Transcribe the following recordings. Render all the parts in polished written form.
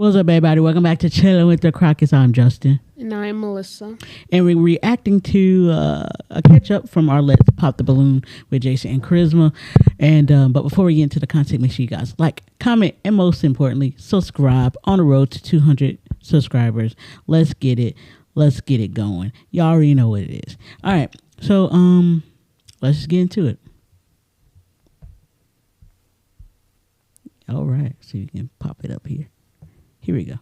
What's up, everybody? Welcome back to Chilling with the Crockett's. I'm Justin. And I'm Melissa. And we're reacting to a catch-up from Arlette Pop the Balloon with Jason and Karyzma. And but before we get into the content, make sure you guys like, comment, and most importantly, subscribe on the road to 200 subscribers. Let's get it. Let's get it going. Y'all already know what it is. All right. So let's just get into it. All right. So you can pop it up here. Here we go.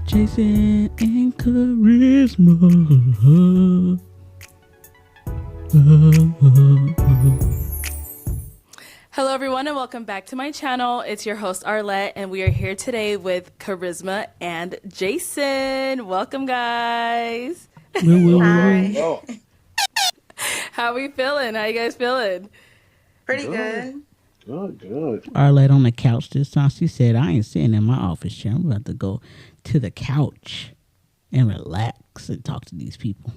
Jason and Karyzma. Hello everyone and welcome back to my channel. It's your host Arlette and we are here today with Karyzma and Jason. Welcome guys. Hi. How we feeling? How you guys feeling? Pretty good. Good. Arlette on the couch this time. She said, I ain't sitting in my office chair. I'm about to go to the couch and relax and talk to these people.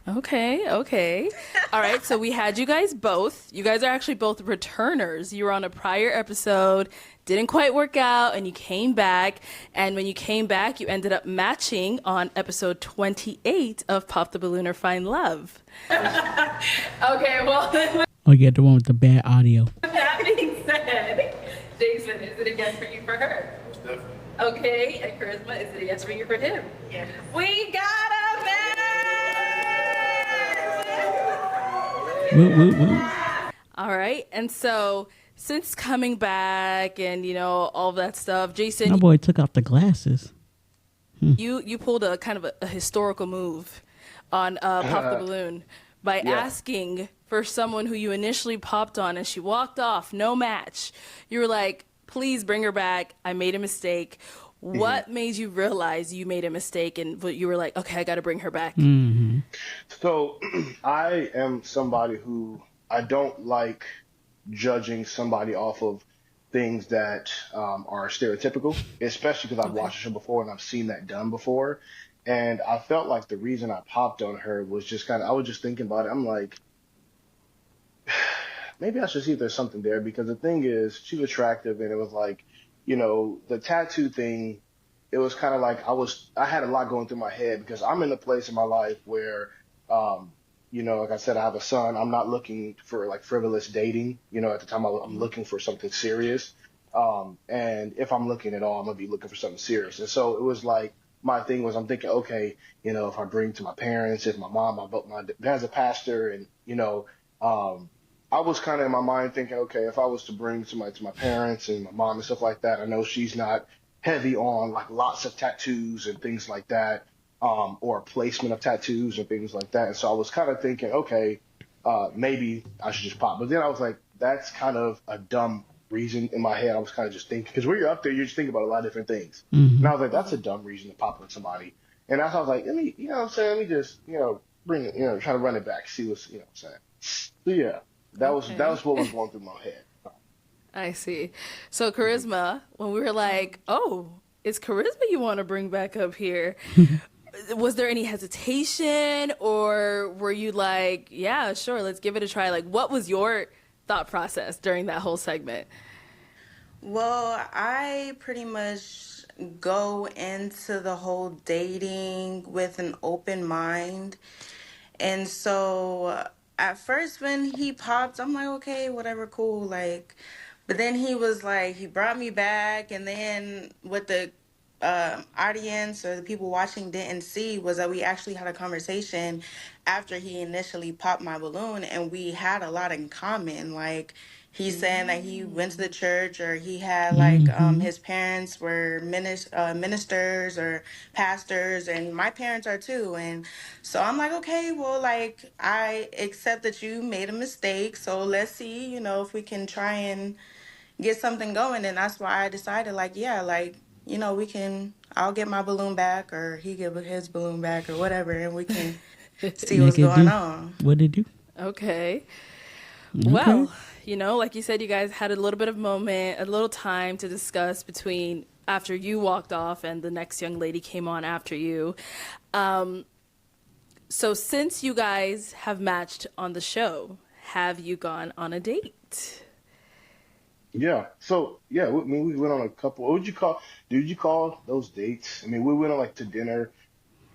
Okay. All right, so we had you guys both. You guys are actually both returners. You were on a prior episode, didn't quite work out, and you came back. And when you came back, you ended up matching on episode 28 of Pop the Balloon or Find Love. Okay, well... Oh, you got the one with the bad audio. That being said, Jason, is it a yes for you for her? Definitely. Okay, and Karyzma, is it a yes for you for him? Yes. We got a match! Woo, woo, woo. All right, and so since coming back and, you know, all of that stuff, Jason, My boy took off the glasses. you pulled a kind of a historical move on Pop the Balloon by asking for someone who you initially popped on and she walked off, no match. You were like, please bring her back. I made a mistake. What made you realize you made a mistake and you were like, okay, I got to bring her back? So I am somebody who I don't like judging somebody off of things that are stereotypical, especially because I've watched the show before and I've seen that done before. And I felt like the reason I popped on her was just I was just thinking about it. I'm like, maybe I should see if there's something there, because the thing is, she's attractive, and it was like, you know, the tattoo thing, it was kind of like I had a lot going through my head because I'm in a place in my life where, you know, like I said, I have a son. I'm not looking for like frivolous dating. You know, at the time I'm looking for something serious. And if I'm looking at all, I'm going to be looking for something serious. And so it was like, my thing was, I'm thinking, okay, you know, if I bring to my parents, if my dad's a pastor, and, you know, I was kind of in my mind thinking, okay, if I was to bring somebody to my parents and my mom and stuff like that, I know she's not heavy on like lots of tattoos and things like that, or placement of tattoos and things like that. And so I was kind of thinking, okay, maybe I should just pop. But then I was like, that's kind of a dumb reason in my head. I was kind of just thinking, because when you're up there, you're just thinking about a lot of different things. And I was like, that's a dumb reason to pop with somebody. And I was like, let me, you know what I'm saying? Let me just, you know, bring it, you know, try to run it back, see what's, you know what I'm saying? So yeah. That was what was going through my head. I see. So Karyzma, when we were like, oh, it's Karyzma you want to bring back up here, was there any hesitation, or were you like, yeah, sure, let's give it a try? Like, what was your thought process during that whole segment? Well, I pretty much go into the whole dating with an open mind. And so at first when he popped, I'm like, okay, whatever, cool. Like, but then he was like, he brought me back. And then what the audience or the people watching didn't see was that we actually had a conversation after he initially popped my balloon, and we had a lot in common. Like, he's saying that he went to the church, or he had like his parents were ministers or pastors, and my parents are too. And so I'm like, okay, well, like, I accept that you made a mistake, so let's see, you know, if we can try and get something going. And that's why I decided, like, yeah, like, you know, I'll get my balloon back, or he give his balloon back, or whatever, and we can see what's going on. What did you do? Okay. Well, you know, like you said, you guys had a little bit of moment, a little time to discuss between after you walked off and the next young lady came on after you. So since you guys have matched on the show, have you gone on a date? Yeah. So yeah, I mean, we went on a couple. What would you call? Did you call those dates? I mean, we went on like to dinner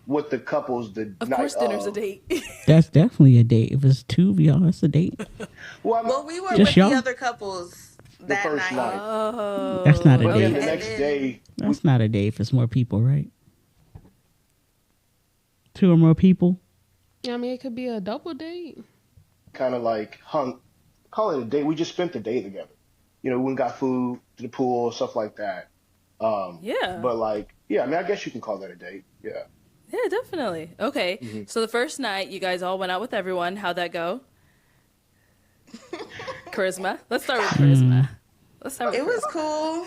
with the couples the Of night course, dinner's a of. date. That's definitely a date. If it's two of y'all, it's a date. Well, I mean, Well, we were Just with the y'all? other couples the that first night. night, That's not a Oh, but then the date. okay. And next then day we That's not a date if it's more people, right? Two or more people. Yeah, I mean, it could be a double date. kind of like hung, call it a day. We just spent the day together. You know, we got food to the pool, stuff like that. Yeah. But like, yeah, I mean, I guess you can call that a date. Yeah. Yeah, definitely. Okay. Hmm. So the first night, you guys all went out with everyone. How'd that go? Charisma. Let's start with charisma. Let's start with it was charisma. cool.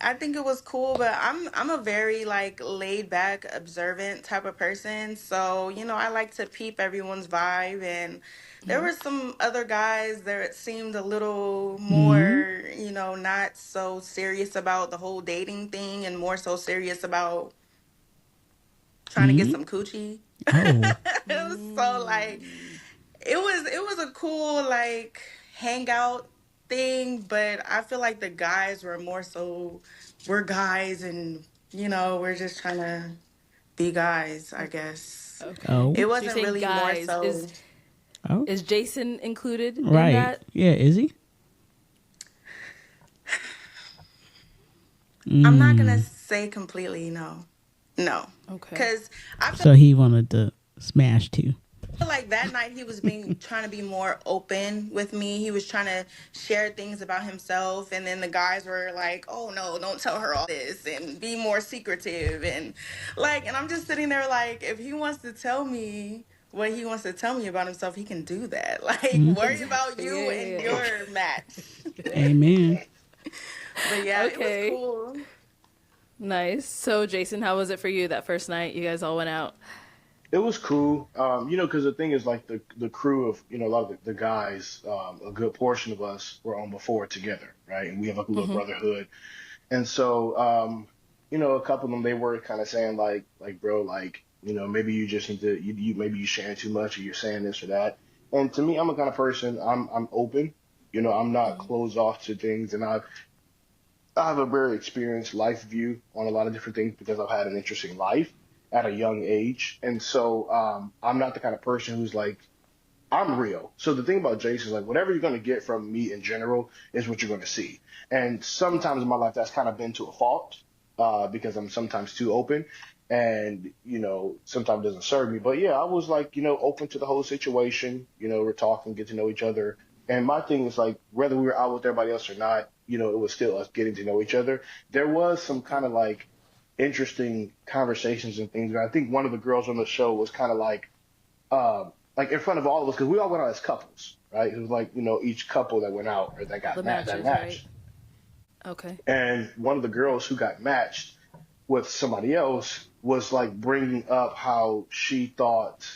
I think it was cool, but I'm a very like laid back, observant type of person. So, I like to peep everyone's vibe, and there were some other guys that seemed a little Mm-hmm. more, not so serious about the whole dating thing and more so serious about trying to get Mm-hmm. some coochie. Oh. So like it was a cool like hangout thing, but I feel like the guys were more so we're guys and we're just trying to be guys, I guess. Okay. Oh. It So you're wasn't saying really more guys. so. Oh. Is Jason included in Right. that? Yeah, is he? I'm not gonna say completely no. No. Okay. Because I feel So he wanted to smash too. like that night he was being trying to be more open with me. He was trying to share things about himself, and then the guys were like, "Oh no, don't tell her all this and be more secretive." And I'm just sitting there like, if he wants to tell me what he wants to tell me about himself, he can do that. Like, worry about Exactly. you Yeah, and yeah, your match. Amen. But yeah. yeah, it was Okay. cool. Nice. So Jason, how was it for you that first night? You guys all went out. It was cool. Because the thing is like the crew of, a lot of the guys, a good portion of us were on before together, right? And we have like a little brotherhood. And so, a couple of them, they were kind of saying like, bro, like, maybe you just need to, maybe you sharing too much or you're saying this or that. And to me, I'm a kind of person, I'm open, I'm not closed off to things. And I have a very experienced life view on a lot of different things because I've had an interesting life at a young age. And so, I'm not the kind of person who's like, I'm real. So the thing about Jason is like whatever you're going to get from me in general is what you're going to see. And sometimes in my life that's kind of been to a fault because I'm sometimes too open and sometimes doesn't serve me. But yeah, I was like open to the whole situation. We're talking, get to know each other. And my thing is like whether we were out with everybody else or not, it was still us getting to know each other. There was some kind of like interesting conversations and things. And I think one of the girls on the show was kind of like in front of all of us, because we all went out as couples, right? It was like, each couple that went out or that The got that matches, right? matched. Okay. And one of the girls who got matched with somebody else was like bringing up how she thought,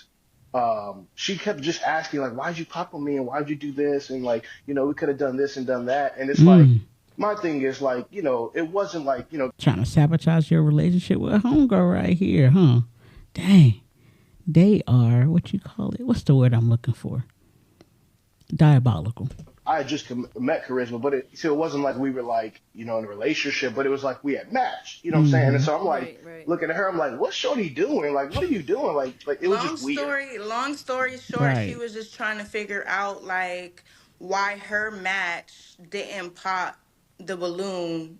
she kept just asking, like, why'd you pop on me and why'd you do this? And like, we could have done this and done that. And it's like, Mm. my thing is like, it wasn't like, Trying to sabotage your relationship with a homegirl right here, huh? Dang. They are, what you call it? What's the word I'm looking for? Diabolical. I had just met Charisma, but it wasn't like we were like, in a relationship, but it was like we had matched, you know what I'm saying? And so I'm like, Right. looking at her, I'm like, what's Shorty doing? Like, what are you doing? Like it was Long just weird. story, long story short, Right. she was just trying to figure out like why her match didn't pop the balloon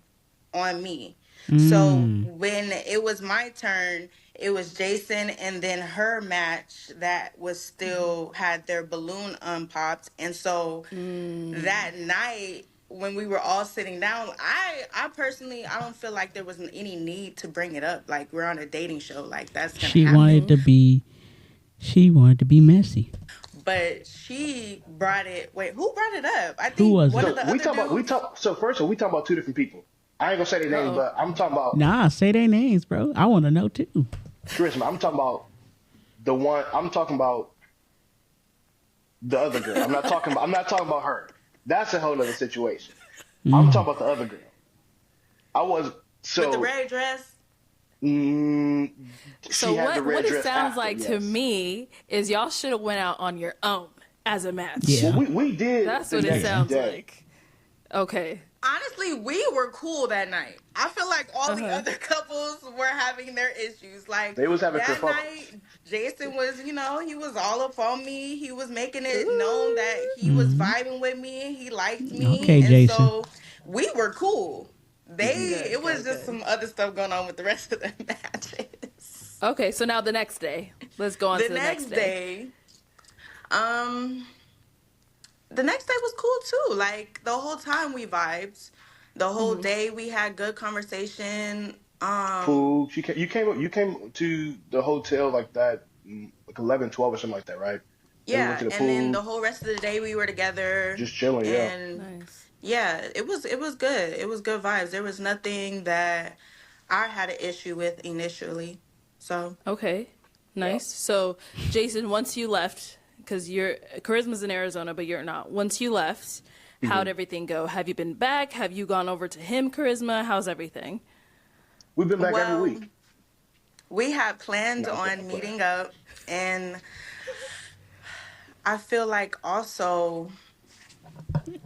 on me. So when it was my turn, it was Jason and then her match that was still had their balloon unpopped. And so that night when we were all sitting down, I personally I don't feel like there was any need to bring it up. Like we're on a dating show, like that's gonna She happen. wanted to be, she wanted to be messy. But she brought it. Wait, who brought it up? I Who think was one it? of the So we other talk about dudes. so first of all, we talk about two different people. I ain't gonna say their names, Uh-oh. but I'm talking about Nah, say their names, bro. I want to know too. Charisma. I'm talking about I'm talking about the other girl. I'm not talking about her. That's a whole other situation. I'm talking about the other girl. I was With the so red dress. mm, So she had the red what it dress sounds after, like to yes. me is y'all should have went out on your own as a match. Yeah. Well, we did That's the what it next sounds day. like. Okay. Honestly, we were cool that night. I feel like all the other couples were having their issues. Like They was having that kerfuffles. night, Jason was, he was all up on me. He was making it known that Ooh. he was vibing with me and he liked me. Okay, And Jason. so we were cool. Good, It was good, just good. some other stuff going on with the rest of the matches. Okay, so now the next day. Let's go on The to the next next day. day, um, the next day was cool too. Like the whole time we vibed. The whole day we had good conversation. Food. You came to the hotel like that, like 11, 12 or something like that, right? Then we went Yeah, to the and then pool, the whole rest of the day we were together, just chilling. Yeah. and Nice. yeah, it was good. It was good vibes. There was nothing that I had an issue with initially. So Okay. Yeah. Nice. So, Jason, once you left, because you're Charisma's in Arizona, but you're not. Once you left, how'd everything go? Have you been back? Have you gone over to him, Charisma? How's everything? We've been back every well, week. we had planned No, I'm on playing. meeting up, and I feel like also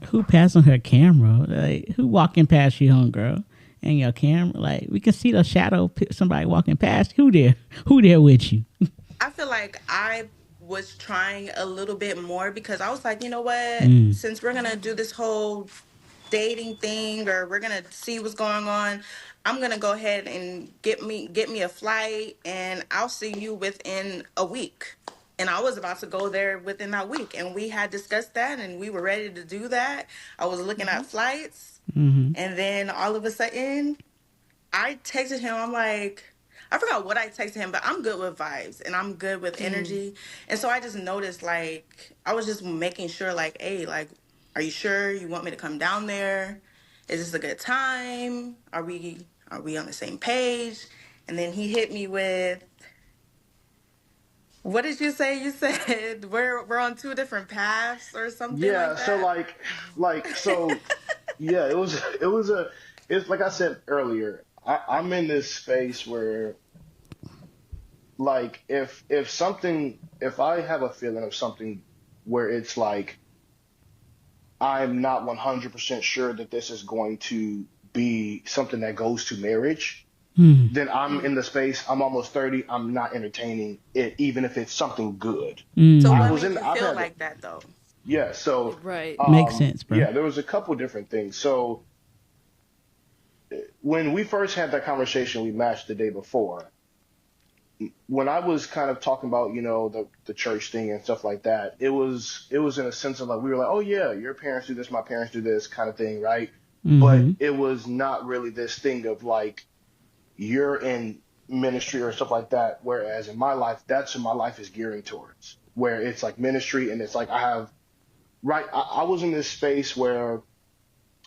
Who passing her camera? Like, who walking past you, homegirl? And your camera, like we can see the shadow. Somebody walking past. Who there? Who there with you? I feel like I was trying a little bit more because I was like, you know what? Mm. Since we're gonna do this whole dating thing or we're gonna see what's going on, I'm gonna go ahead and get me a flight and I'll see you within a week. And I was about to go there within that week. And we had discussed that and we were ready to do that. I was looking at flights Mm-hmm. and then all of a sudden I texted him. I'm like, I forgot what I texted him, but I'm good with vibes and I'm good with energy. And so I just noticed, like, I was just making sure, like, hey, like, are you sure you want me to come down there? Is this a good time? Are we on the same page? And then he hit me with, what did you say? You said we're on two different paths or something Yeah. like So that. so yeah. It's like I said earlier. I'm in this space where like if I have a feeling of something where it's like I'm not 100% sure that this is going to be something that goes to marriage, Mm. then I'm in the space. I'm almost 30. I'm not entertaining it, even if it's something good. So Mm. I what was made in. you I've feel had like that though? Yeah. So Right. Makes sense, bro. yeah, there was a couple different things. So when we first had that conversation, we matched the day before. When I was kind of talking about, the church thing and stuff like that, it was in a sense of like we were like, oh yeah, your parents do this, my parents do this kind of thing, right? But Mm-hmm. it was not really this thing of like you're in ministry or stuff like that. Whereas in my life, that's what my life is gearing towards, where it's like ministry and it's like I have right. I was in this space where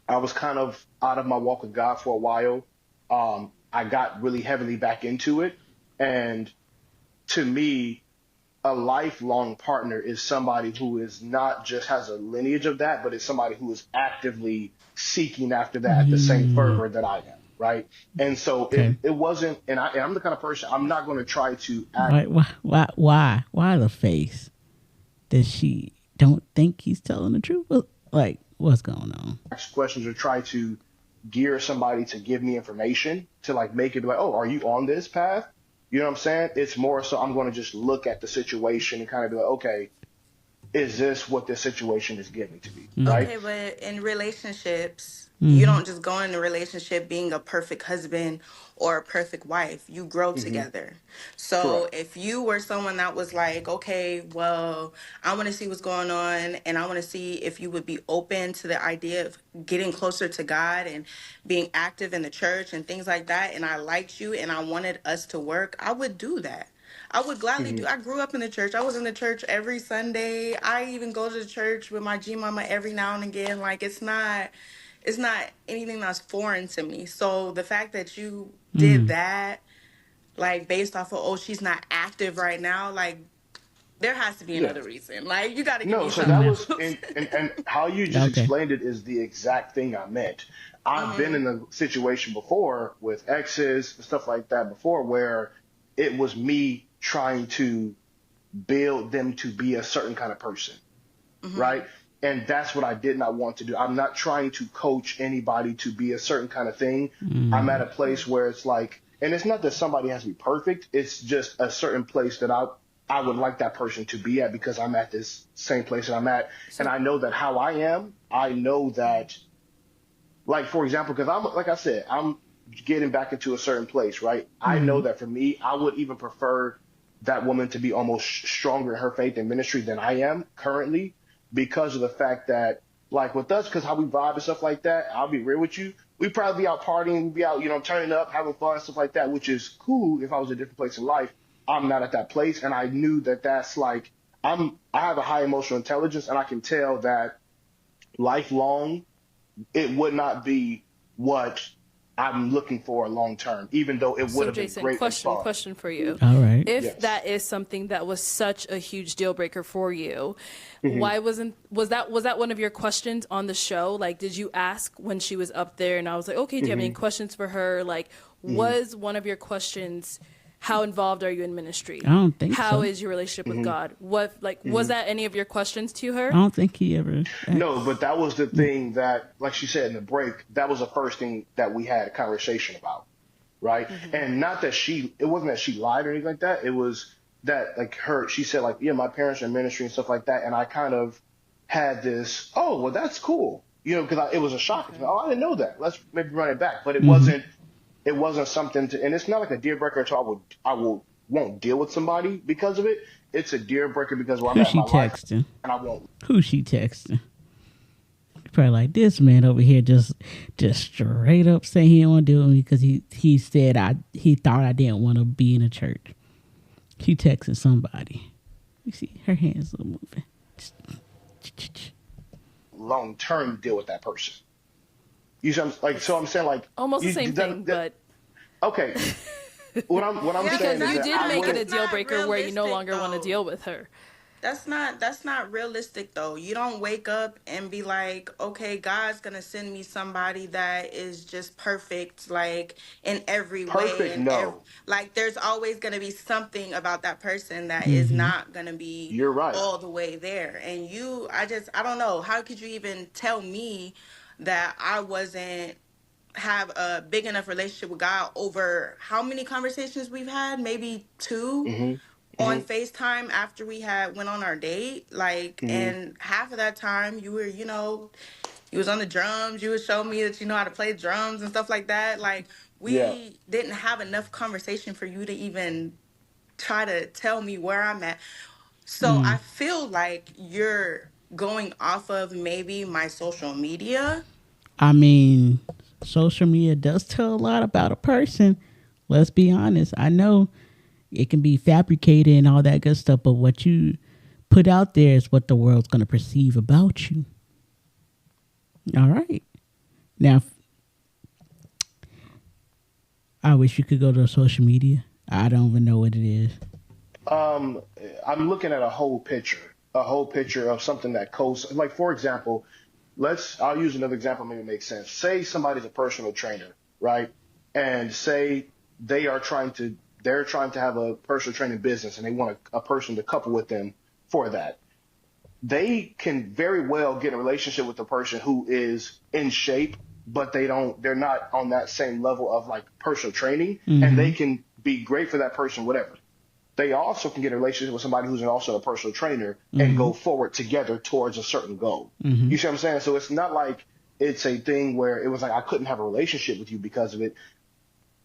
I was kind of out of my walk with God for a while. I got really heavily back into it. And to me, a lifelong partner is somebody who is not just has a lineage of that, but is somebody who is actively seeking after that, the same Mm. fervor that I am, right? And so Okay. it wasn't, and I'm the kind of person, I'm not going to try to act. Why the face? Does she don't think he's telling the truth? Like, what's going on? Ask questions or try to gear somebody to give me information to like make it be like, oh, are you on this path? You know what I'm saying? It's more so I'm going to just look at the situation and kind of be like, okay, is this what this situation is getting to be, right? Okay, but in relationships, you Mm-hmm. don't just go in a relationship being a perfect husband or a perfect wife. You grow Hmm. together. So Correct. if you were someone that was like, okay, well, I want to see what's going on and I want to see if you would be open to the idea of getting closer to God and being active in the church and things like that, and I liked you and I wanted us to work, I would do that. I would gladly Hmm. do. I grew up in the church. I was in the church every Sunday. I even go to the church with my G mama every now and again. Like it's not anything that's foreign to me. So the fact that you did Mm. that, like based off of, oh, she's not active right now, like there has to be Yeah. another reason. Like you got to give No, me so something that Mm. was, else. and how you just Okay. explained it is the exact thing I meant. I've been Mhm. in a situation before with exes and stuff like that before where it was me trying to build them to be a certain kind of person, Mhm. right? And that's what I did not want to do. I'm not trying to coach anybody to be a certain kind of thing. I'm at a place where it's like, and it's not that somebody has to be perfect. It's just a certain place that I would like that person to be at, because I'm at this same place that I'm at. And I know that how I am, I know that, like, for example, because I'm, like I said, I'm getting back into a certain place, right? I know that for me, I would even prefer that woman to be almost stronger in her faith and ministry than I am currently, because of the fact that, like with us, because how we vibe and stuff like that, I'll be real with you, we'd probably be out partying, we'd be out, turning up, having fun, stuff like that, which is cool if I was in a different place in life. I'm not at that place, and I knew that that's like, I have a high emotional intelligence, and I can tell that lifelong, it would not be what I'm looking for long term, even though it would have been Jason, great and fun. question for you. All right. If Yes. that is something that was such a huge deal breaker for you, Mm-hmm. why was that one of your questions on the show? Like, did you ask when she was up there and I was like, okay, do you have any questions for her? Like, was one of your questions, how involved are you in ministry? I don't think How so. is your relationship with God? What, like, was that any of your questions to her? I don't think he ever. No, but that was the thing that, like she said in the break, that was the first thing that we had a conversation about, right? And not that it wasn't that she lied or anything like that. It was that, like, she said, like, yeah, my parents are in ministry and stuff like that. And I kind of had this, oh, well, that's cool. Because it was a shock. Oh, I didn't know that. Let's maybe run it back. But it wasn't something to, and it's not like a deal breaker until won't deal with somebody because of it. It's a deal breaker because where I'm Who at in she my life, texting? and I won't. Who she texting? Probably like, this man over here just straight up saying he didn't want to deal with me because he said he thought I didn't want to be in a church. She texting somebody. You see her hands are moving. Long term deal with that person. You see, I'm saying, like, Almost the same thing, but okay. What I'm Yeah, saying because is you that did I make it a wouldn't- deal not breaker where you no realistic, longer want to though. deal with her. That's not realistic though. You don't wake up and be like, okay, God's gonna send me somebody that is just perfect, like in every way. Perfect, no. Like there's always gonna be something about that person that is not gonna be You're right. all the way there. And I don't know. How could you even tell me that I wasn't have a big enough relationship with God over how many conversations we've had? Maybe 2 on FaceTime after we had went on our date. Like, and half of that time you were, you was on the drums. You would show me that you know how to play drums and stuff like that. Like, Yeah. we didn't have enough conversation for you to even try to tell me where I'm at. So I feel like you're going off of maybe my social media. I mean, social media does tell a lot about a person. Let's be honest. I know it can be fabricated and all that good stuff, but what you put out there is what the world's going to perceive about you. All right. Now, I wish you could go to social media. I don't even know what it is. I'm looking at a whole picture of something that goes, like, for example, I'll use another example, maybe it makes sense. Say somebody's a personal trainer, right? And say they're trying to have a personal training business and they want a person to couple with them for that. They can very well get in a relationship with a person who is in shape, but they're not on that same level of, like, personal training, and they can be great for that person, whatever. They also can get a relationship with somebody who's also a personal trainer and go forward together towards a certain goal. You see what I'm saying? So it's not like it's a thing where it was like I couldn't have a relationship with you because of it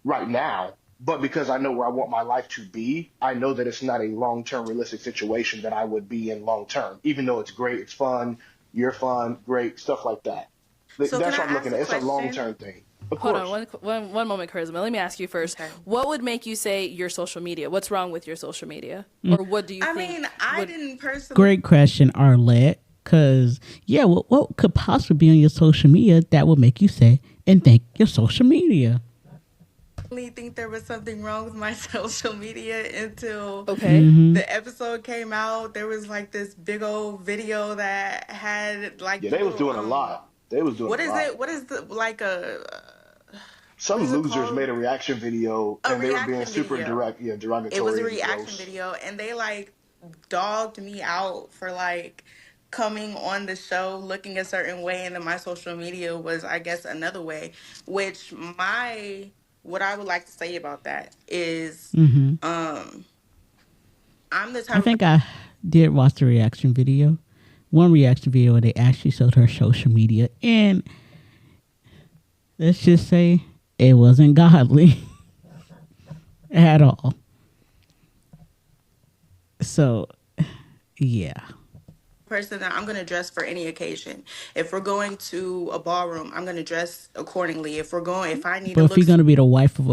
right now, but because I know where I want my life to be, I know that it's not a long-term realistic situation that I would be in long-term, even though it's great, it's fun, you're fun, great, stuff like that. So That's can what I I'm looking at. ask It's a a question? long-term thing. Of Hold course. on one moment, Karyzma. Let me ask you first. Okay. What would make you say your social media? What's wrong with your social media? Or what do you I think? mean, I didn't personally. Great question, Arlette. Because, yeah, what could possibly be on your social media that would make you say and think your social media? Think there was something wrong with my social media until Okay. the episode came out. There was like this big old video that had like Yeah, they was little, doing a lot. They was doing What a is lot. it? What is the like Some what is it losers called? made a reaction video A and they were being reaction super video. derogatory. It was a and reaction gross. video, and they like dogged me out for like coming on the show looking a certain way, and then my social media was, I guess, another way. Which what I would like to say about that is, I'm the I type of think I did watch the reaction video. One reaction video where they actually showed her social media, and let's just say it wasn't godly at all. So, yeah. person that I'm going to dress for any occasion. If we're going to a ballroom, I'm going to dress accordingly. If I need But to if look, you're going to be the wife of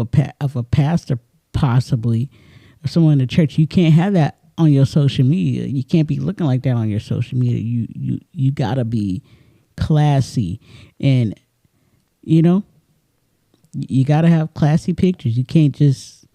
a pastor, possibly, or someone in the church, you can't have that on your social media. You can't be looking like that on your social media. You gotta be classy, and you gotta have classy pictures. You can't just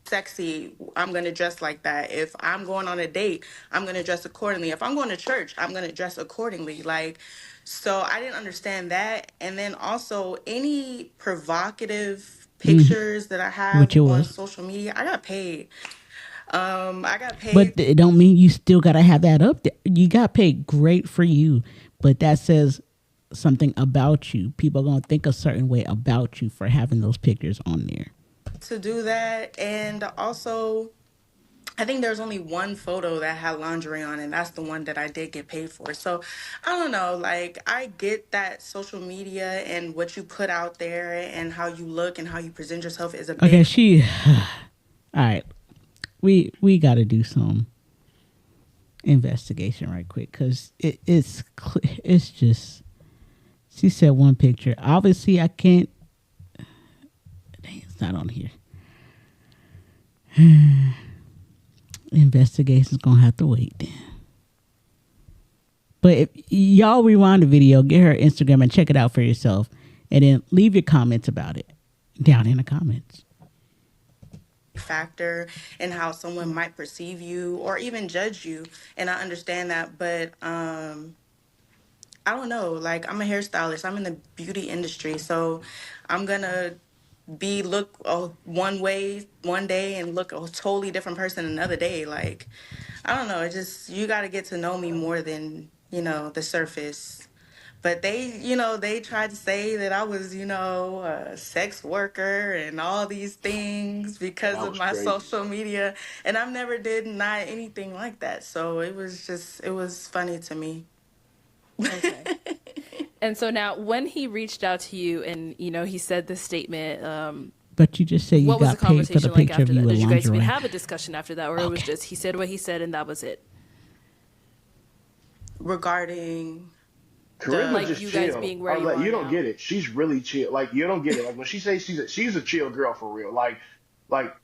sexy, I'm going to dress like that. If I'm going on a date, I'm going to dress accordingly. If I'm going to church, I'm going to dress accordingly. Like, so I didn't understand that. And then also any provocative pictures that I what have on yours. social media, I got paid. I got But paid. it don't mean you still gotta have that up there. You got paid, great for you, but that says something about you. People are gonna think a certain way about you for having those pictures on there. To do that. And also, I think there's only one photo that had lingerie on, and that's the one that I did get paid for. So I don't know, like, I get that social media and what you put out there and how you look and how you present yourself is a Okay, big all right. We got to do some investigation right quick, because it's just, she said one picture. Obviously, I can't. Dang, it's not on here. Investigation's gonna have to wait then. But if y'all rewind the video, get her Instagram and check it out for yourself, and then leave your comments about it down in the comments. factor in how someone might perceive you or even judge you, and I understand that. But I don't know, like, I'm a hairstylist, I'm in the beauty industry, so I'm gonna look one way one day and look a totally different person another day. Like, I don't know, it just, you got to get to know me more than the surface. But they tried to say that I was, a sex worker and all these things Yeah, because that of was my crazy. social media, and I've never did not anything like that. So it was funny to me. Okay. And so now, when he reached out to you and he said this statement, But you just say you what was the got paid for the conversation like picture of after you that? with Did you guys even lingerie. have a discussion after that, or it was just he said what he said and that was it? Regarding Karyzma Like just you guys chill. being where you Arlette, are you don't now. get it. She's really chill. Like, you don't get it. Like, when she says she's a chill girl for real. Like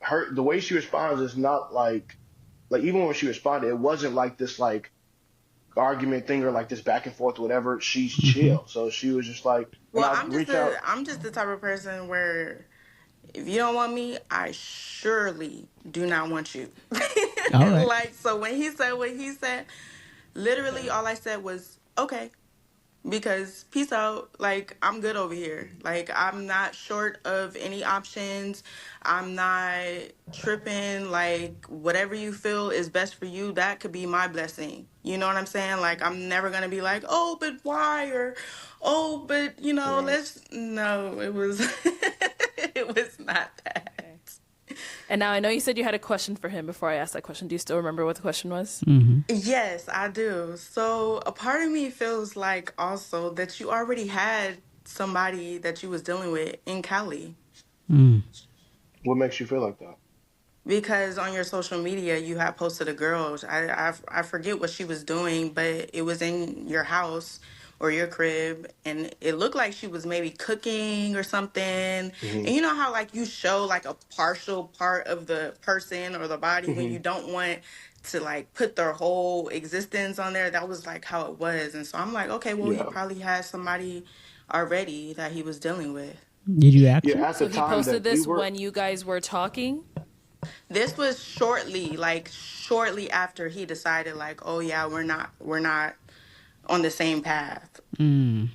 her, the way she responds is not like even when she responded, it wasn't like this like argument thing or like this back and forth or whatever. She's chill. So she was just like, when well, I reach out, I'm just the type of person where if you don't want me, I surely do not want you. All right. Like, so when he said what he said, literally all I said was, okay, because peace out. Like, I'm good over here. Like, I'm not short of any options. I'm not tripping. Like, whatever you feel is best for you, that could be my blessing. You know what I'm saying? Like, I'm never going to be like, oh, but why? Or, oh, but, right. no, it was, it was not that. Okay. And now I know you said you had a question for him before I asked that question. Do you still remember what the question was? Yes, I do. So a part of me feels like also that you already had somebody that you was dealing with in Cali, What makes you feel like that? because on your social media you had posted a girl. I forget what she was doing, but it was in your house or your crib, and it looked like she was maybe cooking or something. And Hmm. you know how, like, you show like a partial part of the person or the body when Hmm. you don't want to, like, put their whole existence on there. That was like how it was. And so I'm like, okay, well, he Yeah. probably had somebody already that he was dealing with. Did you ask him? Yeah. At the So he time posted that we this were, when you guys were talking? This was shortly after he decided, like, oh yeah, we're not on the same path. Okay.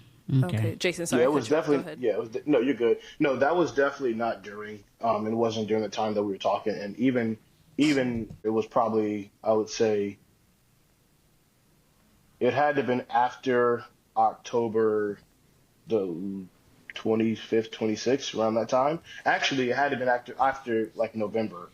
Okay. Jason, yeah, sorry, I it was cut you off. Go definitely, ahead. yeah, no, you're good. No, that was definitely not during, it wasn't during the time that we were talking. And even it was probably, I would say, It had to have been after October the 25th, 26th, around that time. Actually, it had to have been after like November,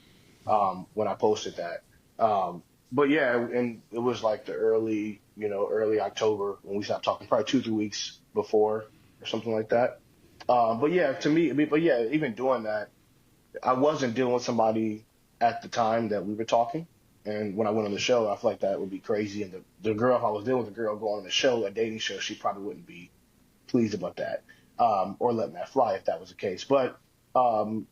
when I posted that. Um, but yeah, and it was like the early October when we stopped talking, probably 2, 3 weeks before or something like that. But yeah, to me, I mean, but yeah, even doing that, I wasn't dealing with somebody at the time that we were talking. And when I went on the show, I feel like that would be crazy. And the girl, if I was dealing with a girl going on the show, a dating show, she probably wouldn't be pleased about that, or letting that fly if that was the case. But um,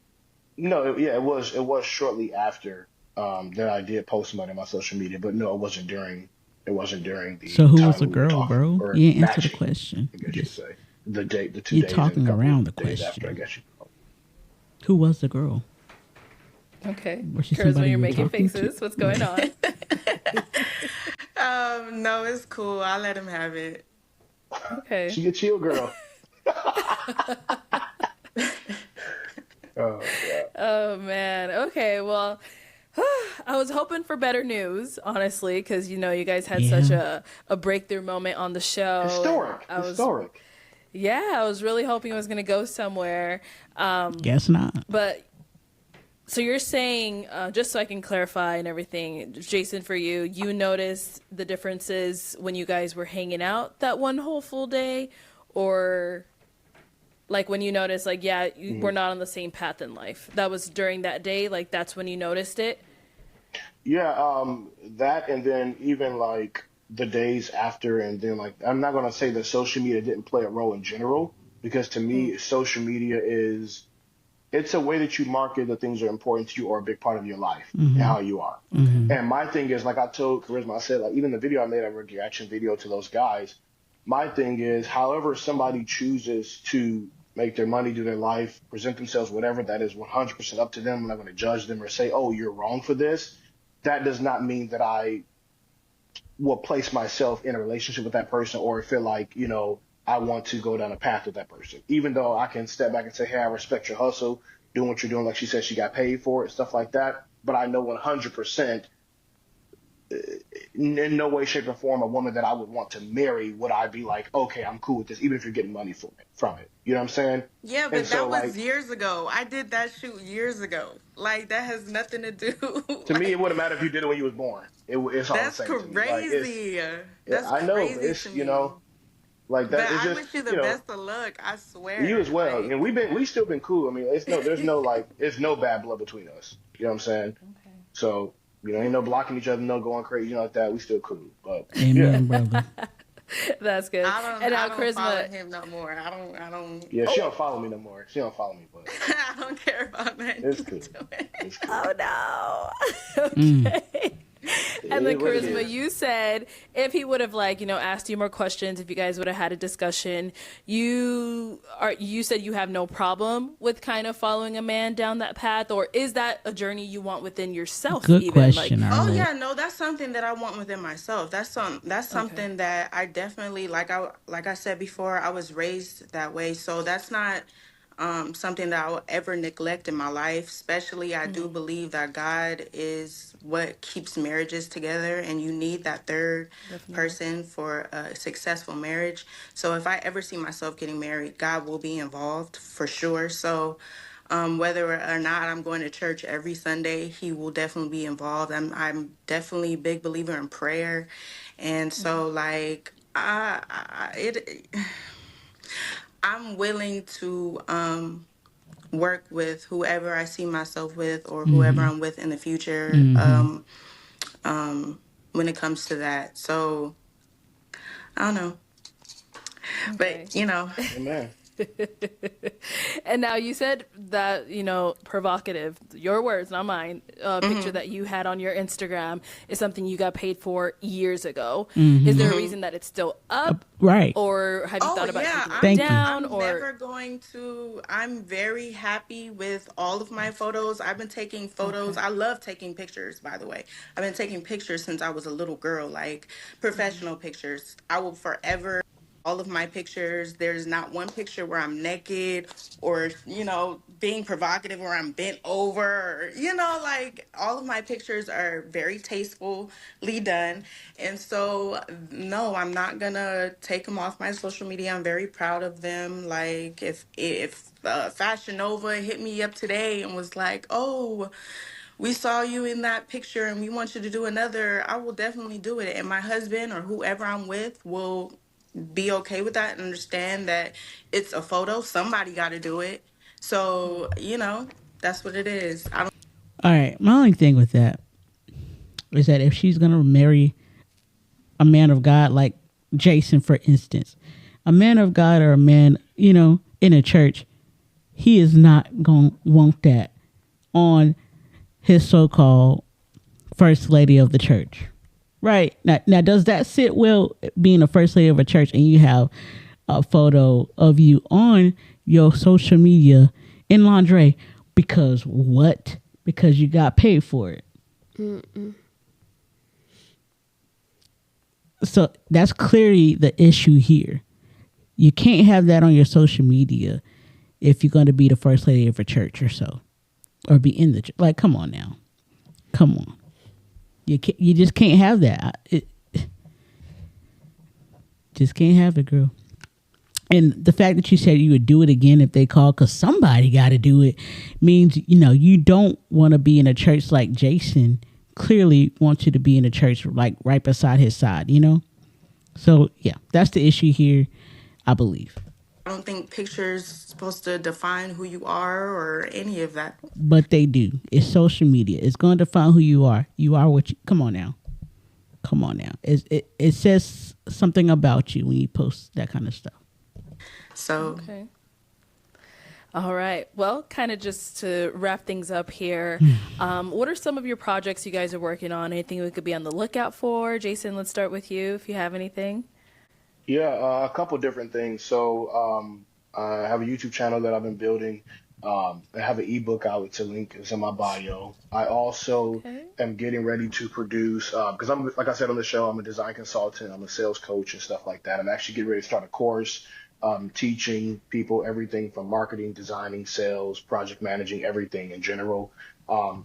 no, yeah, it was shortly after that I did post about it on my social media. But no, it wasn't during So the who was time the when we were girl, talking bro? or You didn't answer the matching, question. I guess you could Just say. The 2 days and a talking couple of around the days after, I question. guess you. Who was the girl? Okay. Was she Karyzma, somebody you're you were making talking to? faces. What's going on? No, it's cool. I'll let him have it. Okay. She a chill girl. Oh God. Oh man. Okay. Well, I was hoping for better news, honestly, because you guys had such Yeah. a breakthrough moment on the show, and Historic, historic. yeah, I was really hoping it was gonna go somewhere. Guess not. But so you're saying, just so I can clarify and everything, Jason, for you, you noticed the differences when you guys were hanging out that one whole full day, or like when you noticed, like, yeah, we're Mhm. not on the same path in life. That was during that day, like that's when you noticed it. Yeah, that and then even like the days after, and then like I'm not gonna say that social media didn't play a role in general, because to Mm, me, social media is it's a way that you market the things that are important to you or a big part of your life and Mm-hmm. how you are. okay. Mm-hmm. And my thing is, like I told Charisma, I said, like, even the video I made, a reaction video to those guys, my thing is, however somebody chooses to make their money, do their life, present themselves, whatever, that is 100% up to them. I'm not going to judge them or say, oh, you're wrong for this. That does not mean that I will place myself in a relationship with that person or feel like, I want to go down a path with that person. Even though I can step back and say, hey, I respect your hustle, doing what you're doing, like she said, she got paid for it, stuff like that. But I know 100% in no way, shape, or form a woman that I would want to marry would I be like, okay, I'm cool with this, even if you're getting money from it. You know what I'm saying? Yeah, And but so, that was like, years ago. I did that shoot years ago. Like that has nothing to do. to me, it Like wouldn't matter if you did it when you was born. It's all the that's same to me. Like, crazy. yeah, That's I know, but crazy it's, to me. like But that. It's I just, wish you the best of luck. I you as swear. well. Like And we still been cool. I mean, there's no bad blood between us. You know what I'm saying? So, ain't no blocking each other, no going crazy, like that. We still cool. But yeah, Amen, brother. That's good. And I now, don't follow Charisma. him no more. I don't yeah. She don't Oh, follow me no more. She don't follow me, but I don't care about nothing it's he's cool. doing. It's cool. oh no. Mm. Okay. It And is then what it Charisma, is. you said if he would have asked you more questions, if you guys would have had a discussion, you said you have no problem with kind of following a man down that path, or is that a journey you want within yourself Good even? Like, question, Oh Arlette. yeah, no, that's something that I want within myself. That's okay. something that I definitely like I said before, I was raised that way. So that's not something that I will ever neglect in my life. Especially I do Hmm. believe that God is what keeps marriages together and you need that third Definitely. person for a successful marriage. So if I ever see myself getting married, God will be involved for sure. So whether or not I'm going to church every Sunday, he will definitely be involved. I'm definitely a big believer in prayer, and Hmm. so like I'm willing to work with whoever I see myself with or whoever Mm-hmm. I'm with in the future Mm-hmm. when it comes to that. So I don't know, but Okay. Amen. And now you said that, provocative, your words, not mine, picture hmm that you had on your Instagram is something you got paid for years ago. Is Mm-hmm. there a hmm reason that it's still up? Right. Or have you Oh thought about yeah, taking it Thank you. down? I'm Or, never going to. I'm very happy with all of my photos. I've been taking photos. okay. I love taking pictures, by the way. I've been taking pictures since I was a little girl, like Hmm. professional pictures. I will forever all of my pictures, there's not one picture where I'm naked or, being provocative or I'm bent over, or, like all of my pictures are very tastefully done. And so, no, I'm not gonna take them off my social media. I'm very proud of them. Like if Fashion Nova hit me up today and was like, oh, we saw you in that picture and we want you to do another, I will definitely do it. And my husband or whoever I'm with will be okay with that and understand that it's a photo. Somebody got to do it. So, that's what it is. I don't. All right. My only thing with that is that if she's going to marry a man of God, like Jason, for instance, a man of God or a man, in a church, he is not going to want that on his so-called first lady of the church. Right. Now, does that sit well being a first lady of a church and you have a photo of you on your social media in lingerie? Because what? Because you got paid for it. Mm-mm. So that's clearly the issue here. You can't have that on your social media if you're going to be the first lady of a church or so. Or be in the church. Like, come on now. Come on. You just can't have that. Just can't have it, girl. And the fact that you said you would do it again if they call, because somebody got to do it, means, you don't want to be in a church like Jason clearly wants you to be in a church like right beside his side, So, yeah, that's the issue here, I believe. I don't think pictures supposed to define who you are or any of that. But they do. It's social media. It's going to define who you are. You are what you... Come on now. It says something about you when you post that kind of stuff. So... Okay. All right. Well, kind of just to wrap things up here, what are some of your projects you guys are working on? Anything we could be on the lookout for? Jason, let's start with you if you have anything. Yeah, a couple different things. So I have a YouTube channel that I've been building. I have an ebook out with a link. It's in my bio. I also am getting ready to produce, because I'm, like I said on the show, I'm a design consultant. I'm a sales coach and stuff like that. I'm actually getting ready to start a course teaching people everything from marketing, designing, sales, project managing, everything in general.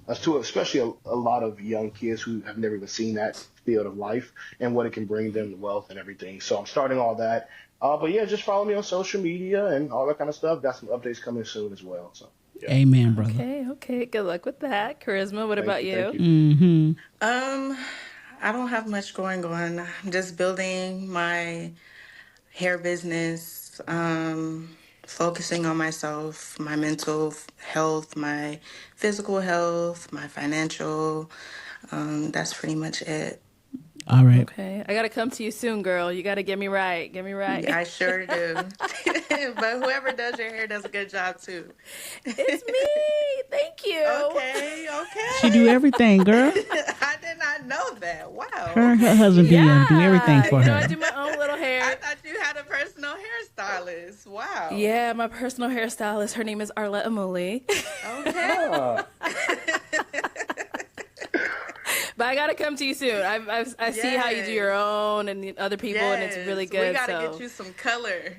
As to especially a lot of young kids who have never even seen that field of life and what it can bring them, wealth and everything. So I'm starting all that. But yeah, just follow me on social media and all that kind of stuff. Got some updates coming soon as well. So yeah. Amen, brother. Okay. Good luck with that. Karyzma, what about you? Mm-hmm. I don't have much going on. I'm just building my hair business, focusing on myself, my mental health, my physical health, my financial. That's pretty much it. All right. Okay. I got to come to you soon, girl. You got to get me right. Get me right. Yeah, I sure do. But whoever does your hair does a good job, too. It's me. Thank you. Okay. She do everything, girl. I did not know that. Wow. Her and her husband do everything for her. I do my own little hair. I thought you had a personal hairstylist. Wow. Yeah, my personal hairstylist. Her name is Arlette Amuli. Okay. But I gotta come to you soon. I see how you do your own and other people, and it's really good. We gotta get you some color.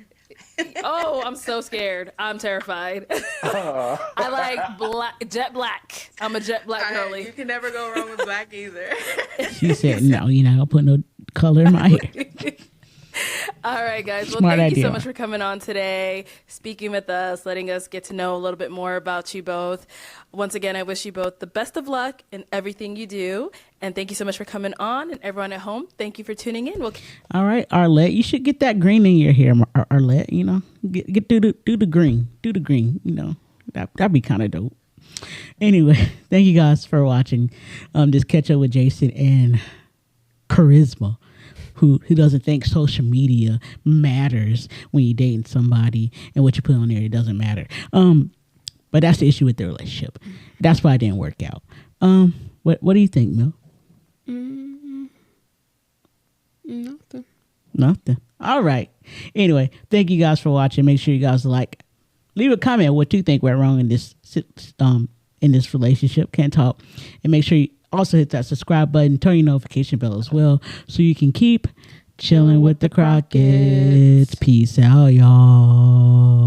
Oh, I'm so scared. I'm terrified. I like jet black. I'm a jet black girly. You can never go wrong with black either. She said, "No, you're not gonna put no color in my hair." All right, guys. Well, Smart thank idea. you so much for coming on today, speaking with us, letting us get to know a little bit more about you both. Once again, I wish you both the best of luck in everything you do. And thank you so much for coming on. And everyone at home, thank you for tuning in. All right, Arlette, you should get that green in your hair, Arlette. Get do the green. Do the green. That'd be kind of dope. Anyway, thank you guys for watching. This catch up with Jason and Karyzma, who doesn't think social media matters when you're dating somebody, and what you put on there, it doesn't matter. But that's the issue with the relationship. That's why it didn't work out. What do you think, Mel? Nothing. All right. Anyway, thank you guys for watching. Make sure you guys leave a comment what you think went wrong in this relationship. Can't talk. And make sure you also hit that subscribe button, turn your notification bell as well, so you can keep Chilling with the Crockett's. Peace out, y'all.